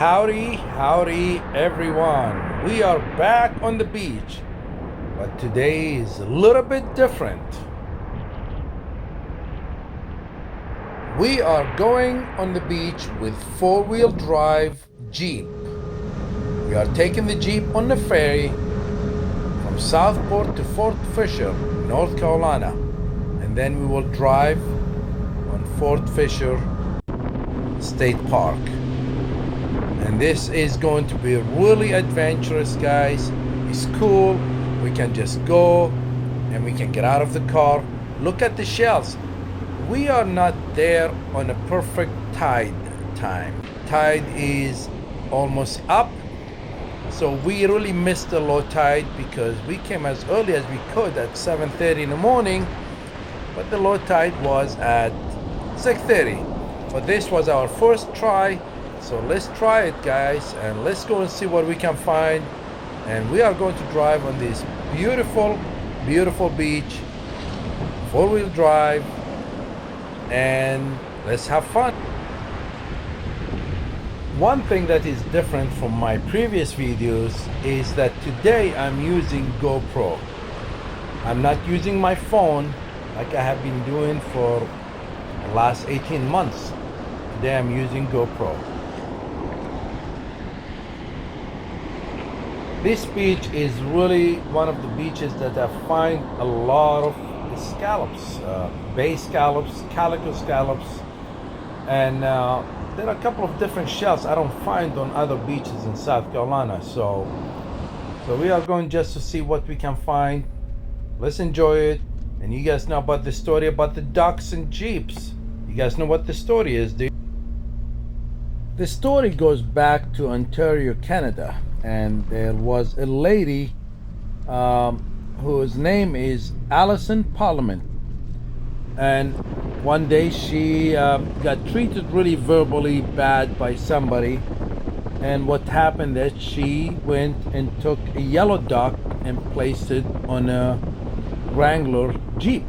Howdy, howdy everyone. We are back on the beach, but today is a little bit different. We are going on the beach with four-wheel drive Jeep. We are taking the Jeep on the ferry from Southport to Fort Fisher, North Carolina, and then we will drive on Fort Fisher State Park. And this is going to be really adventurous, guys. It's cool. We can just go and we can get out of the car. Look at the shells. We are not there on a perfect tide time. Tide is almost up. So we really missed the low tide because we came as early as we could at 7:30 in the morning. But the low tide was at 6:30. But this was our first try. So let's try it, guys, and let's go and see what we can find. And we are going to drive on this beautiful, beautiful beach, four-wheel drive, and let's have fun. One thing that is different from my previous videos is that today I'm using GoPro. I'm not using my phone like I have been doing for the last 18 months. Today I'm using GoPro. This beach is really one of the beaches that I find a lot of scallops, bay scallops, calico scallops, and there are a couple of different shells I don't find on other beaches in South Carolina. So we are going just to see what we can find. Let's enjoy it. And you guys know about the story about the ducks and jeeps. You guys know what the story is, do you? The story goes back to Ontario, Canada. And there was a lady whose name is Allison Parliament, and one day she got treated really verbally bad by somebody, and what happened is she went and took a yellow duck and placed it on a Wrangler Jeep,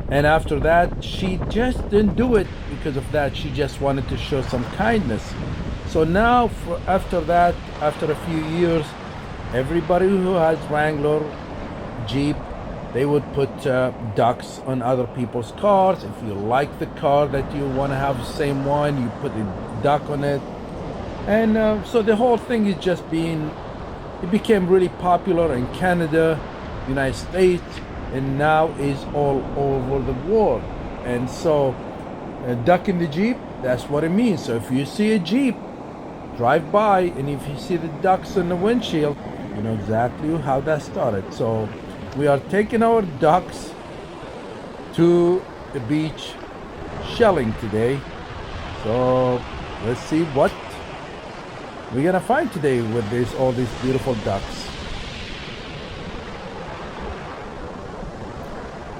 and after that she just didn't do it because of that. She just wanted to show some kindness. So now, after that, after a few years, everybody who has Wrangler, Jeep, they would put ducks on other people's cars. If you like the car that you want to have the same one, you put a duck on it. And so the whole thing is just it became really popular in Canada, United States, and now is all over the world. And so, a duck in the Jeep, that's what it means. So if you see a Jeep, drive by, and if you see the ducks in the windshield, you know exactly how that started. So we are taking our ducks to the beach shelling today. So let's see what we're gonna find today with all these beautiful ducks.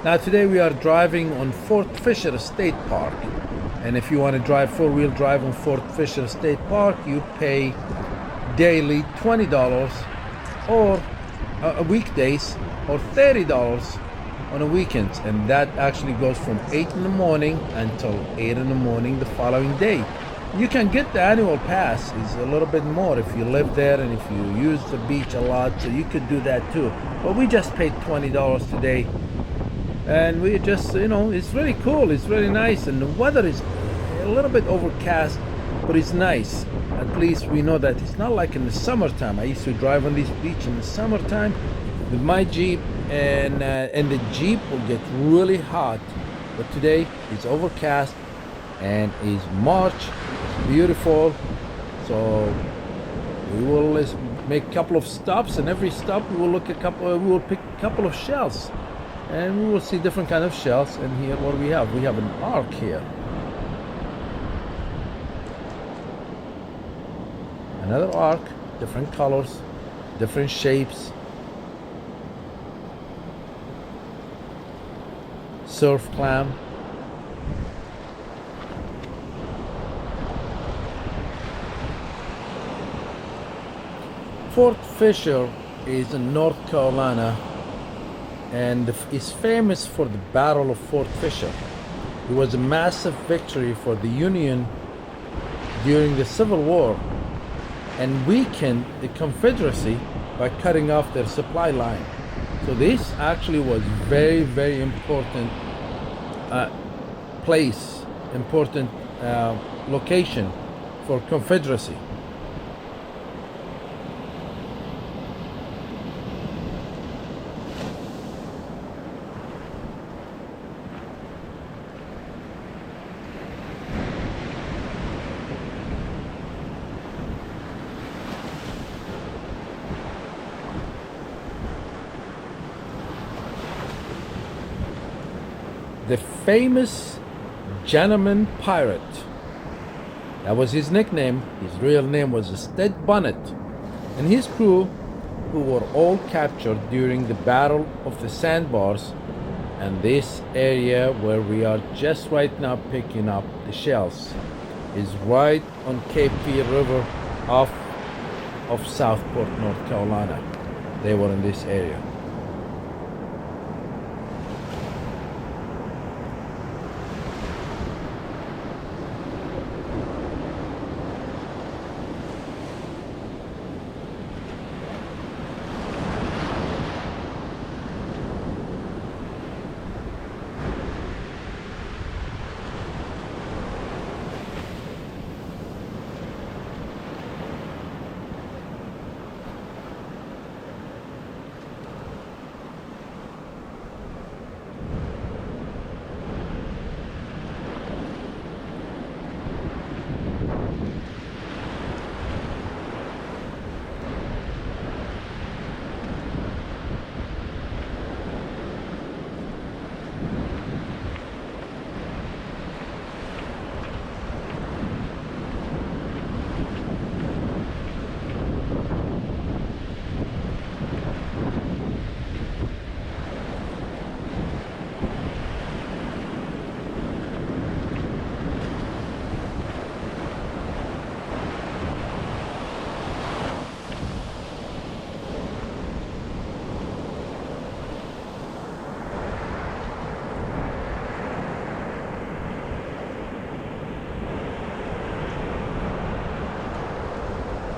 Now today we are driving on Fort Fisher State Park. And if you want to drive four-wheel drive on Fort Fisher State Park, you pay daily $20 or weekdays, or $30 on the weekends. And that actually goes from 8 in the morning until 8 in the morning the following day. You can get the annual pass. It's a little bit more if you live there and if you use the beach a lot, so you could do that too. But we just paid $20 today. And we just, it's really cool, it's really nice, and the weather is a little bit overcast, but it's nice. At least we know that it's not like in the summertime. I used to drive on this beach in the summertime with my Jeep, and the Jeep will get really hot. But today it's overcast and it's March, it's beautiful. So we will make a couple of stops, and every stop we will pick a couple of shells. And we will see different kind of shells. And here what do we have? We have an arc here. Another arc, different colors, different shapes. Surf clam. Fort Fisher is in North Carolina, and is famous for the Battle of Fort Fisher. It was a massive victory for the Union during the Civil War and weakened the Confederacy by cutting off their supply line. So this actually was very, very important place, important location for Confederacy. The famous gentleman pirate. That was his nickname. His real name was Stede Bonnet, and his crew, who were all captured during the Battle of the Sandbars, and this area where we are just right now picking up the shells is right on Cape Fear River off of Southport, North Carolina. They were in this area.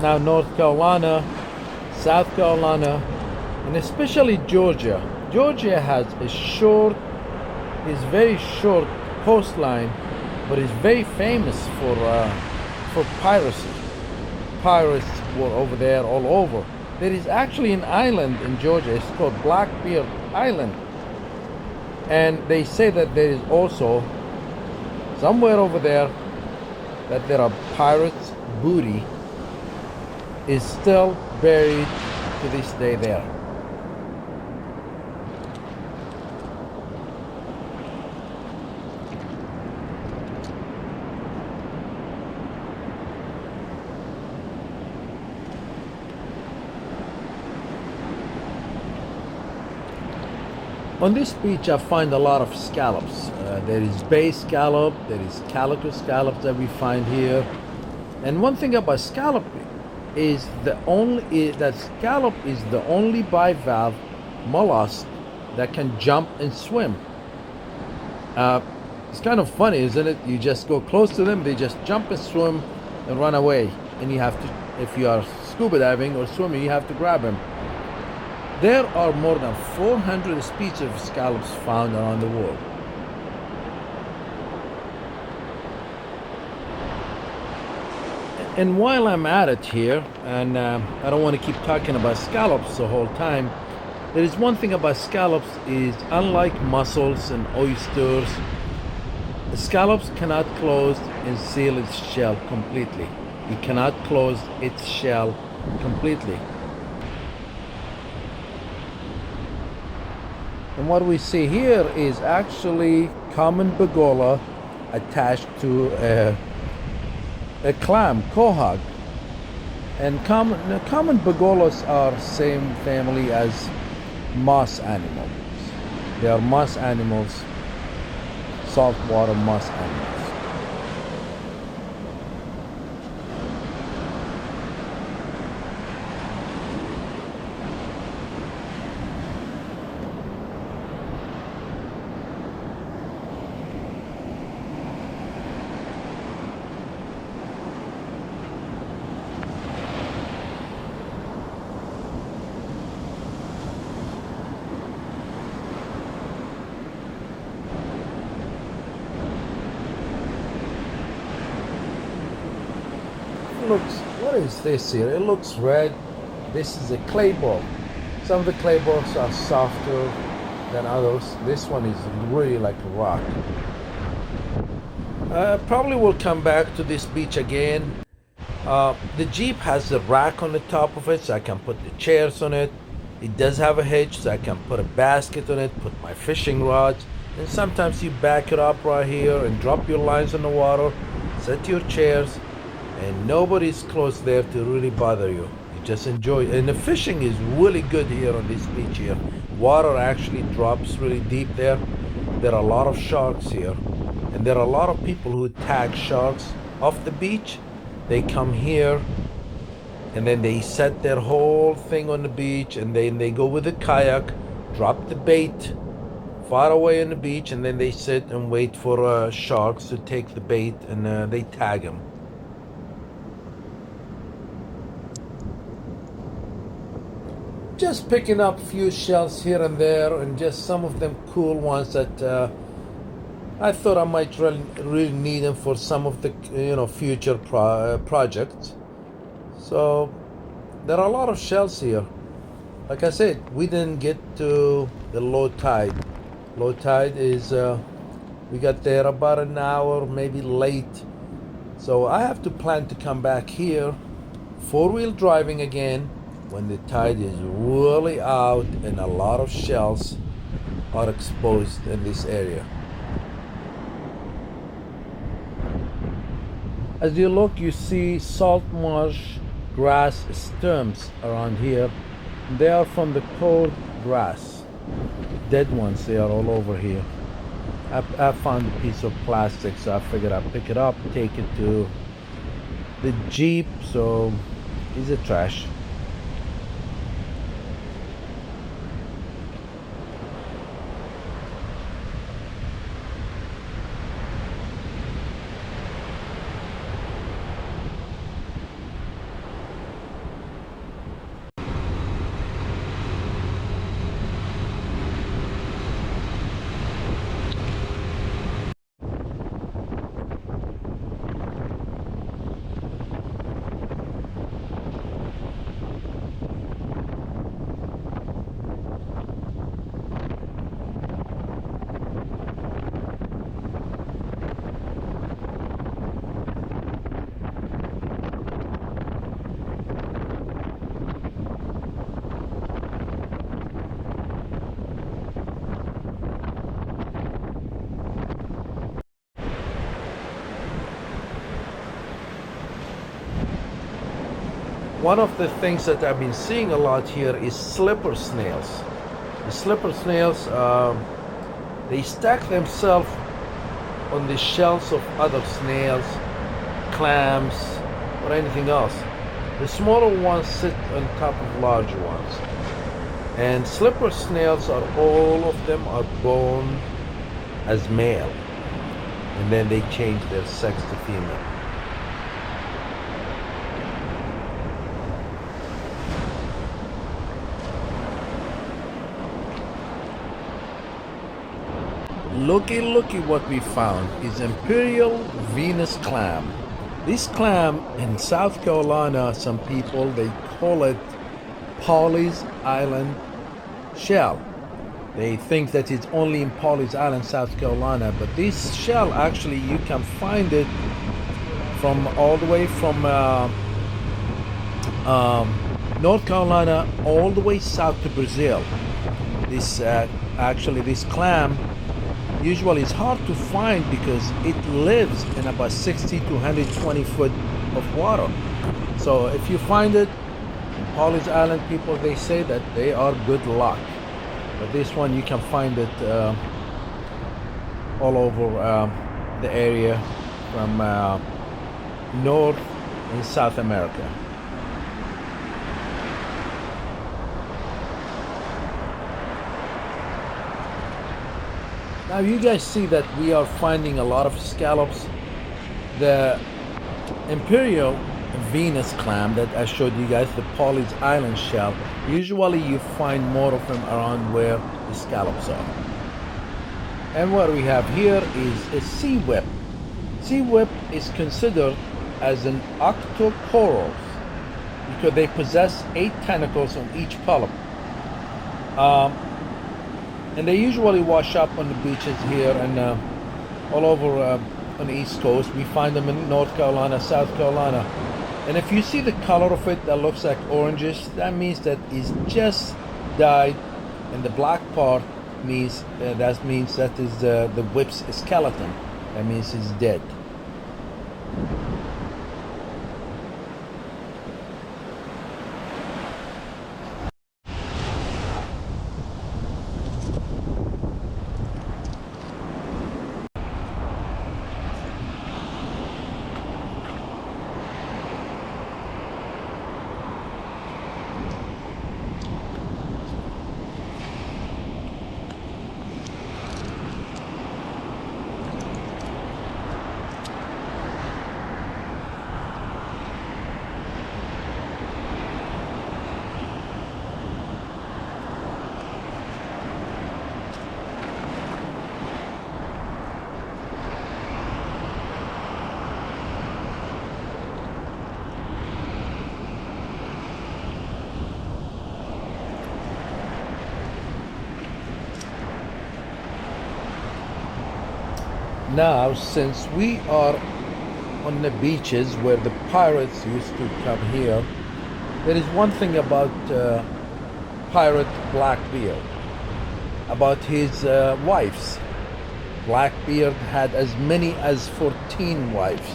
Now North Carolina, South Carolina, and especially Georgia. Georgia has is very short coastline, but is very famous for piracy. Pirates were over there all over. There is actually an island in Georgia. It's called Blackbeard Island, and they say that there is also somewhere over there that there are pirates' booty is still buried to this day there. On this beach I find a lot of scallops. There is bay scallop, there is calico scallops that we find here. And one thing about scallop is that scallop is the only bivalve mollusk that can jump and swim. It's kind of funny, isn't it? You just go close to them, they just jump and swim and run away, and you have to, if you are scuba diving or swimming, you have to grab them. There are more than 400 species of scallops found around the world. And while I'm at it here, and I don't want to keep talking about scallops the whole time, there is one thing about scallops is, unlike mussels and oysters, the scallops cannot close and seal its shell completely. It cannot close its shell completely. And what we see here is actually common bagola attached to a clam, quahog. And common bagolas are same family as moss animals. They are moss animals, saltwater moss animals. looks, what is this here? It looks red. This is a clay ball. Some of the clay balls are softer than others. This one is really like a rock. Probably will come back to this beach again. The Jeep has a rack on the top of it, so I can put the chairs on it. It does have a hitch, so I can put a basket on it, put my fishing rods. And sometimes you back it up right here and drop your lines in the water, set your chairs, and nobody's close there to really bother you. You just enjoy it. And the fishing is really good here on this beach here. Water actually drops really deep there. There are a lot of sharks here. And there are a lot of people who tag sharks off the beach. They come here and then they set their whole thing on the beach, and then they go with a kayak, drop the bait far away on the beach, and then they sit and wait for sharks to take the bait, and they tag them. Just picking up a few shells here and there, and just some of them cool ones that I thought I might really need them for some of the future projects. So there are a lot of shells here. Like I said, we didn't get to the low tide. Low tide is we got there about an hour maybe late. So I have to plan to come back here, four-wheel driving again, when the tide is really out and a lot of shells are exposed in this area. As you look, you see salt marsh grass stems around here. They are from the cold grass. Dead ones, they are all over here. I found a piece of plastic, so I figured I'd pick it up, take it to the Jeep, so it's a trash. One of the things that I've been seeing a lot here is slipper snails. The slipper snails, they stack themselves on the shells of other snails, clams, or anything else. The smaller ones sit on top of larger ones. And slipper snails all of them are born as male, and then they change their sex to female. Looky what we found is Imperial Venus clam. This clam in South Carolina, some people, they call it Pawleys Island shell. They think that it's only in Pawleys Island, South Carolina, but this shell actually you can find it from all the way from North Carolina all the way south to Brazil. This this clam usually it's hard to find because it lives in about 60 to 120 foot of water. So if you find it in Pawleys Island, people, they say that they are good luck. But this one you can find it all over the area from North and South America. Now you guys see that we are finding a lot of scallops. The Imperial Venus clam that I showed you guys, the Pawleys Island shell, usually you find more of them around where the scallops are. And what we have here is a sea whip. Sea whip is considered as an octocorals because they possess 8 tentacles on each polyp. Um, and they usually wash up on the beaches here and all over on the East Coast. We find them in North Carolina, South Carolina. And if you see the color of it that looks like oranges, that means that it's just died, and the black part means that is the whip's skeleton. That means it's dead. Now, since we are on the beaches where the pirates used to come here, there is one thing about pirate Blackbeard, about his wives. Blackbeard had as many as 14 wives,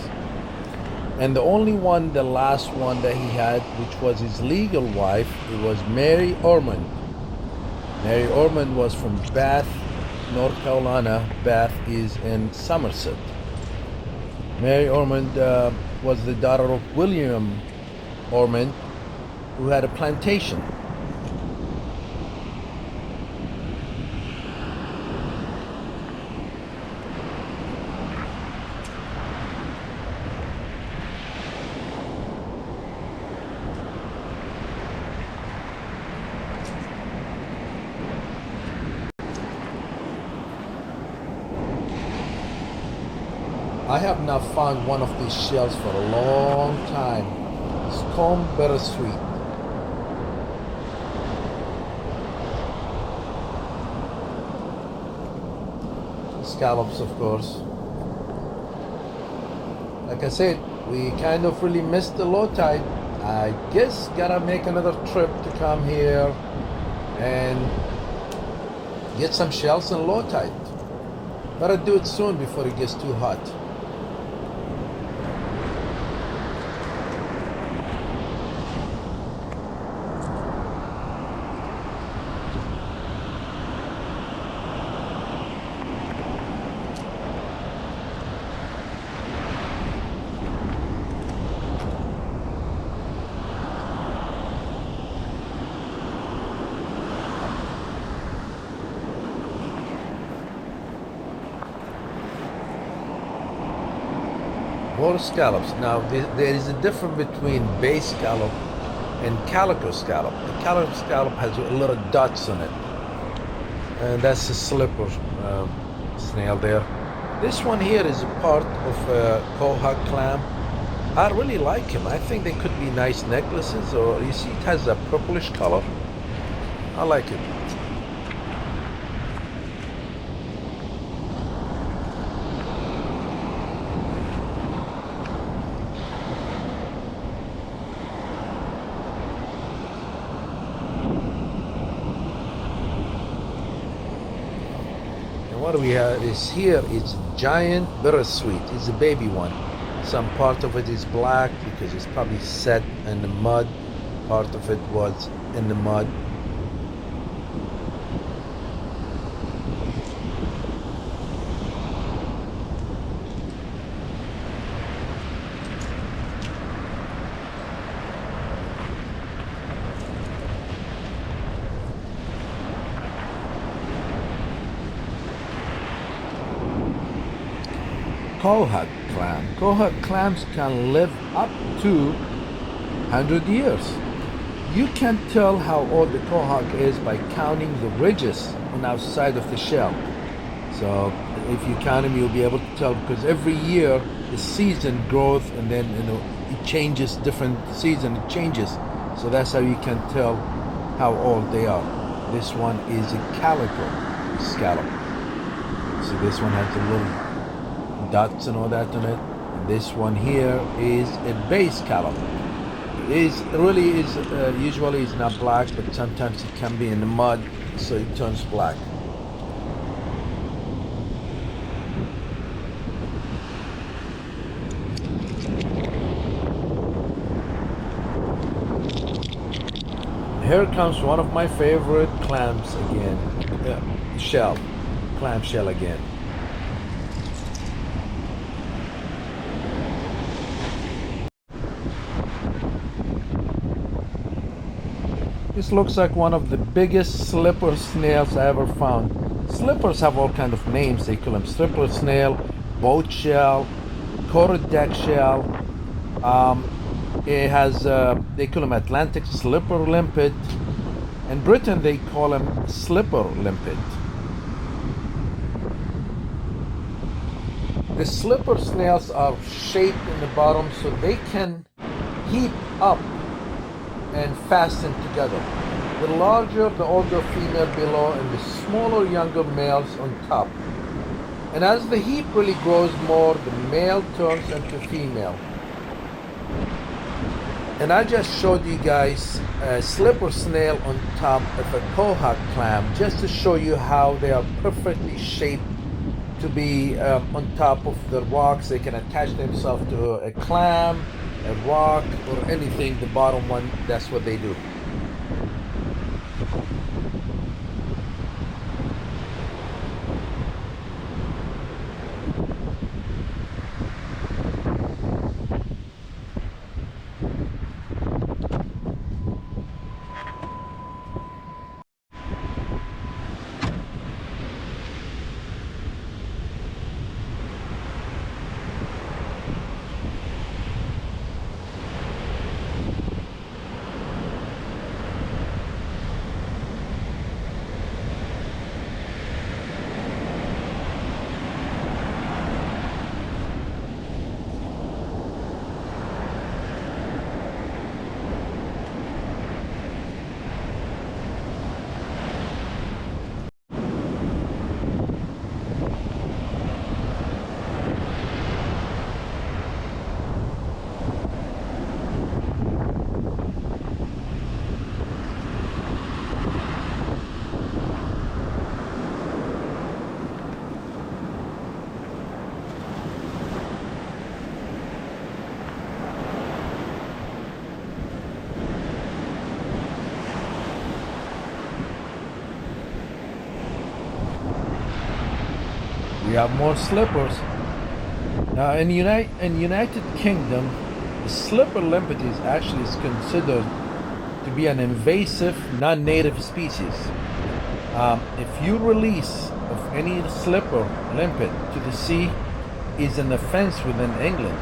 and the only one, the last one that he had, which was his legal wife, it was Mary Ormond. Mary Ormond was from Bath, North Carolina. Bath is in Somerset. Mary Ormond was the daughter of William Ormond, who had a plantation. I have not found one of these shells for a long time. It's called bittersweet. Scallops, of course. Like I said, we kind of really missed the low tide. I guess gotta make another trip to come here and get some shells in low tide. Better do it soon before it gets too hot. Water scallops. Now, there is a difference between bay scallop and calico scallop. The calico scallop has little dots on it, and that's the slipper snail there. This one here is a part of quahog clam. I really like him. I think they could be nice necklaces, or you see it has a purplish color. I like it. What we have is here, it's giant bittersweet. It's a baby one. Some part of it is black because it's probably set in the mud. Part of it was in the mud. Quahog clam. Quahog clams can live up to 100 years. You can tell how old the quahog is by counting the ridges on the outside of the shell. So if you count them, you'll be able to tell, because every year the season growth, and then it changes different season. It changes, so that's how you can tell how old they are. This one is a calico scallop. So this one has the little dots and all that on it. And this one here is a bay scallop. Usually is not black, but sometimes it can be in the mud, so it turns black. Here comes one of my favorite clams again. Clam shell again. This looks like one of the biggest slipper snails I ever found. Slippers have all kind of names. They call them slipper snail, boat shell, coated deck shell. It has, they call them Atlantic slipper limpet. In Britain, they call them slipper limpet. The slipper snails are shaped in the bottom so they can heap up and fasten together. The larger, the older female below, and the smaller, younger males on top. And as the heap really grows more, the male turns into female. And I just showed you guys a slipper snail on top of a quahog clam, just to show you how they are perfectly shaped to be on top of the rocks. They can attach themselves to a clam, a rock, or anything. The bottom one, that's what they do. We have more slippers. Now in United Kingdom, the slipper limpet is actually considered to be an invasive non-native species. If you release of any slipper limpet to the sea, is an offense within England.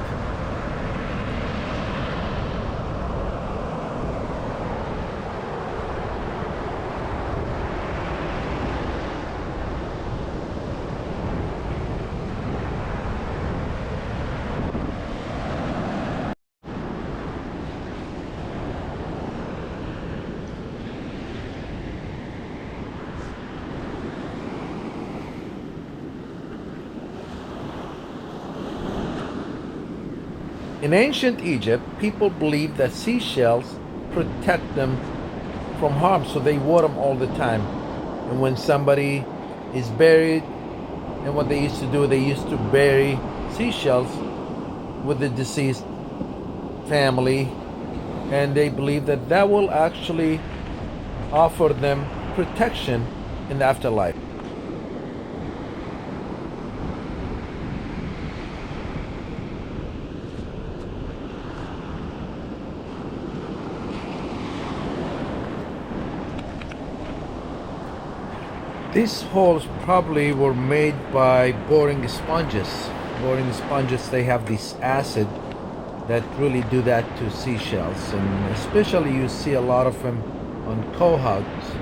In ancient Egypt, people believed that seashells protect them from harm, so they wore them all the time. And when somebody is buried, and what they used to do, they used to bury seashells with the deceased family, and they believe that that will actually offer them protection in the afterlife. These holes probably were made by boring sponges. Boring sponges, they have this acid that really do that to seashells, and especially you see a lot of them on quahogs.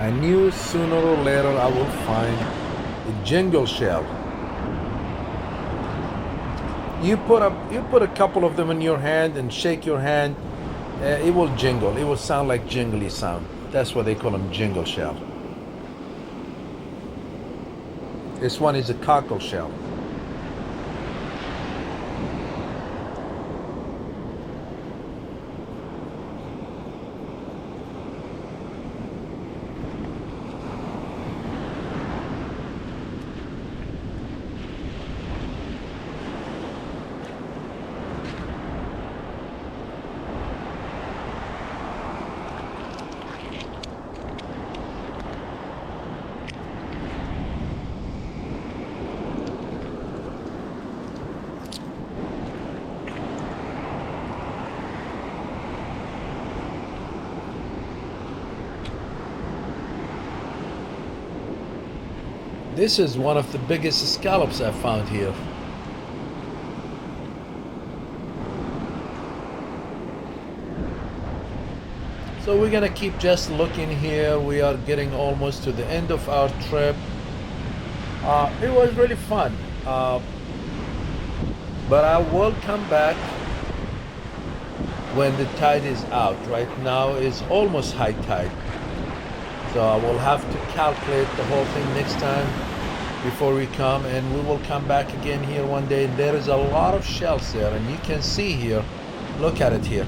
I knew sooner or later I will find a jingle shell. You put a couple of them in your hand and shake your hand, it will jingle. It will sound like jingly sound. That's what they call them, jingle shell. This one is a cockle shell. This is one of the biggest scallops I found here. So we're gonna keep just looking here. We are getting almost to the end of our trip. It was really fun, but I will come back when the tide is out. Right now is almost high tide, so I will have to calculate the whole thing next time before we come, and we will come back again here one day. There is a lot of shells there, and you can see here, look at it here.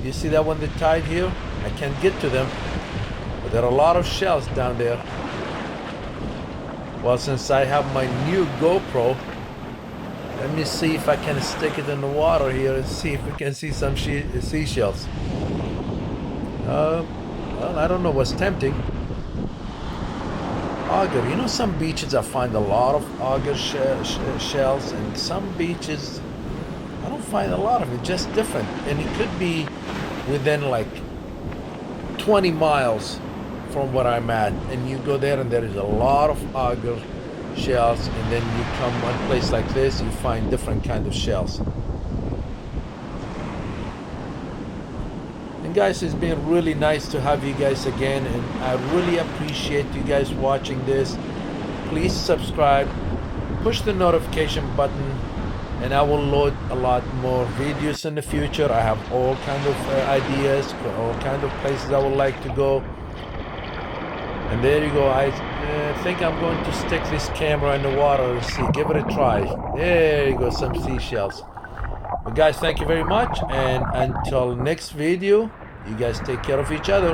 You see that when the tide here? I can't get to them, but there are a lot of shells down there. Well, since I have my new GoPro, let me see if I can stick it in the water here and see if we can see some seashells. Well, I don't know what's tempting. Auger, you know, some beaches I find a lot of auger shells, and some beaches I don't find a lot of it, just different. And it could be within like 20 miles from where I'm at, and you go there and there is a lot of auger shells, and then you come one place like this, you find different kind of shells. And guys, it's been really nice to have you guys again, and I really appreciate you guys watching this. Please subscribe, push the notification button, and I will load a lot more videos in the future. I have all kind of ideas, all kind of places I would like to go. And there you go. I think I'm going to stick this camera in the water and see, give it a try. There you go, some seashells. But guys, thank you very much, and until next video, you guys take care of each other.